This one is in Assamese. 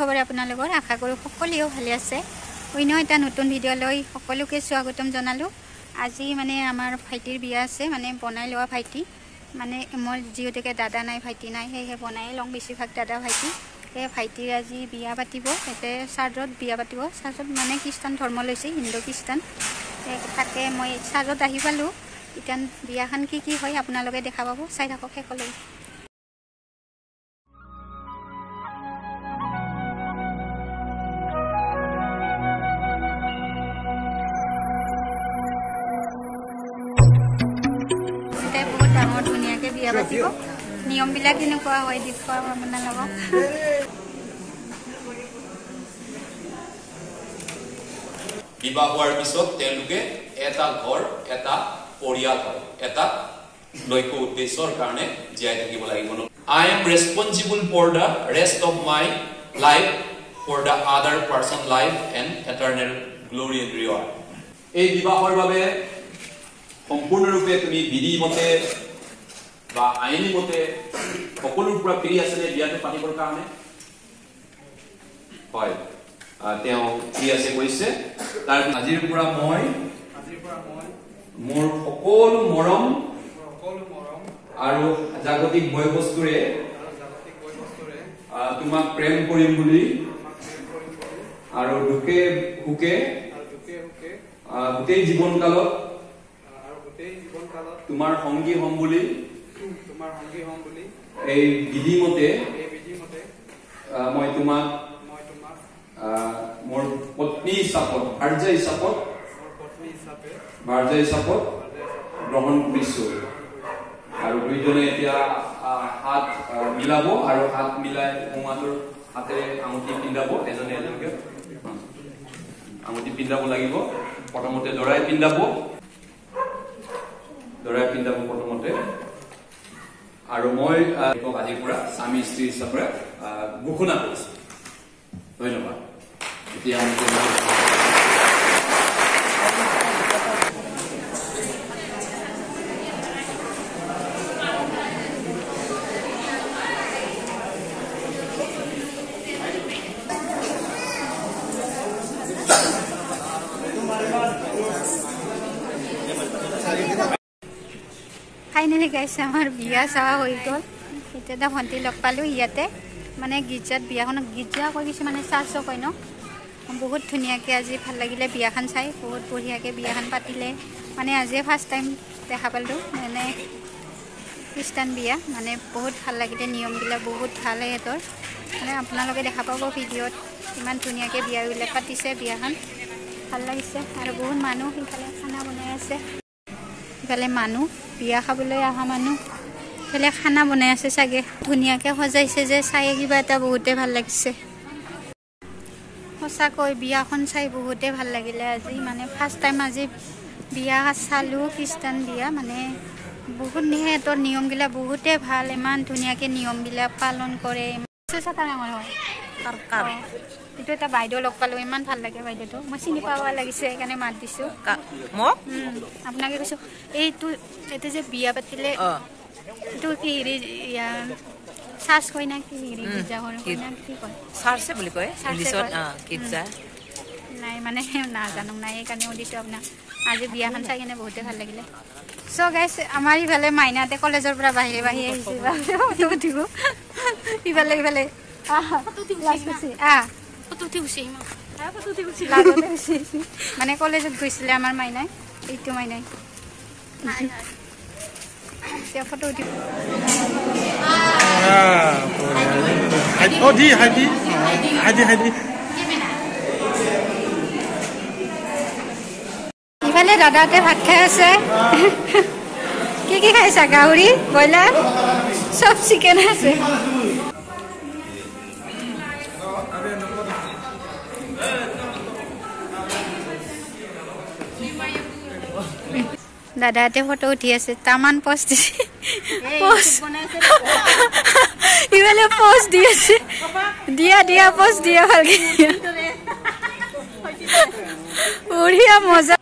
খবৰ আপোনালোকৰ আশা কৰোঁ সকলোৱে ভালে আছে অন্য এটা নতুন ভিডিঅ' লৈ সকলোকে স্বাগতম জনালোঁ আজি মানে আমাৰ ভাইটিৰ বিয়া আছে মানে বনাই লোৱা ভাইটি মানে মোৰ যিহেতুকে দাদা নাই ভাইটি নাই সেয়ে বনাই লং বেছিভাগ দাদা ভাইটি এই ভাইটিৰ আজি বিয়া পাতিব এতে চাৰ্জত বিয়া পাতিব চাৰ্জত মানে খ্ৰীষ্টান ধৰ্ম লৈছে হিন্দু খ্ৰীষ্টান তাকে মই চাৰ্জত আহি পালোঁ এতিয়া বিয়াখন কি হয় আপোনালোকে দেখা পাব চাই থাকক শেষলৈ বিয়া পাতিব নিয়মবিলাক কেনেকুৱা হয় দেখুৱাম আপোনালোকক বিবাহ হোৱাৰ পিছত তেওঁলোকে এটা ঘৰ এটা পৰিয়াল হয় এটা লক্ষ্য উদ্দেশ্যৰ কাৰণে জীয়াই থাকিব লাগিব I am responsible for the rest of my life for the other person life and eternal glory and reward এই বিবাহৰ বাবে সম্পূৰ্ণৰূপে তুমি বিধি মতে বা আইনী মতে সকলোৰ পৰা ফ্ৰী আছে নে বিয়াটো পাতিবৰ কাৰণে হয় তেওঁ ফ্ৰী আছে কৈছে তাৰ আজিৰ পৰা মই মোৰ সকলো মৰম আৰু জাগতিক বয়বস্তুৰে তোমাক প্ৰেম কৰিম বুলি আৰু দুখে সুখে গোটেই জীৱনকালত তোমাৰ সংগী হ'ম বুলি এই বিধি মতে মই তোমাক মোৰ পত্নী হিচাপত ভাৰ্যা হিচাপত গ্ৰহণ কৰিছো আৰু দুইজনে এতিয়া হাত মিলাব আৰু হাত মিলাই সোমাটোৰ হাতেৰে আঙুঠি পিন্ধাব এজনে এজনকে আঙুঠি পিন্ধাব লাগিব প্ৰথমতে দৰাই পিন্ধাব প্ৰথমতে আৰু মই আজিৰ পৰা স্বামী স্ত্ৰী হিচাপে ঘোষণা কৰিছো ধন্যবাদ এতিয়া ফাইনেলি গাইছে আমাৰ বিয়া চাৱা হৈ গ'ল এতিয়া ভণ্টি লগ পালোঁ ইয়াতে মানে গীৰ্জাত বিয়াখনক গীৰ্জা কৈ কিছুমানে চাৰ্চ কয় ন বহুত ধুনীয়াকৈ আজি ভাল লাগিলে বিয়াখন চাই বহুত বঢ়িয়াকৈ বিয়াখন পাতিলে মানে আজিয়ে ফাৰ্ষ্ট টাইম দেখা পালোঁ মানে খ্ৰীষ্টান বিয়া মানে বহুত ভাল লাগিলে নিয়মবিলাক বহুত ভাল সিহঁতৰ মানে আপোনালোকে দেখা পাব ভিডিঅ'ত ইমান ধুনীয়াকৈ বিয়াবিলাক পাতিছে বিয়াখন ভাল লাগিছে আৰু বহুত মানুহ সেইফালে খানা বনাই আছে ইফালে মানুহ বিয়া খাবলৈ অহা মানুহ ইফালে খানা বনাই আছে চাগে ধুনীয়াকৈ সজাইছে যে চাই কিবা এটা বহুতে ভাল লাগিছে সঁচাকৈ বিয়াখন চাই বহুতে ভাল লাগিলে আজি মানে ফাৰ্ষ্ট টাইম আজি বিয়া চালোঁ খ্ৰীষ্টান বিয়া মানে বহুত সিহঁতৰ নিয়মবিলাক বহুতে ভাল ইমান ধুনীয়াকৈ নিয়মবিলাক পালন কৰে ডাঙৰ হয় এইটো এটা বাইদেউ লগ পালোঁ ইমান ভাল লাগে বাইদেউটো মই চিনি পাব লাগিছে সেইকাৰণে মাত দিছোঁ আপোনাকে কৈছোঁ এইটো যে বিয়া পাতিলে এইটো কি হেৰি চাৰ্চ কয় না কি হেৰি গীৰ্জা ঘৰ কয় না কি কয় চাৰ্চে বুলি কয় গীৰ্জা নাই মানে নাজানো নাই সেইকাৰণে সুধিছোঁ আপোনাক আজি বিয়াখন চাই কিনে বহুতে ভাল লাগিলে চ' গাইছ আমাৰ ইফালে মাইনাহঁতে কলেজৰ পৰা বাহিৰে আহিছে ফটো উঠিব ইফালে মানে কলেজত গৈছিলে আমাৰ মাইনাই এইটো মাইনাই ফটো উঠিব ইফালে দাদাহঁতে ভাত খাই আছে কি খাইছা গাহৰি ব্ৰইলাৰ চব চিকেন আছে দাদাহঁতে ফটো উঠি আছে তামান পোষ্ট দিছে ইফালে পোষ্ট দি আছে দিয়া পোষ্ট দিয়া ভালকে বঢ়িয়া মজা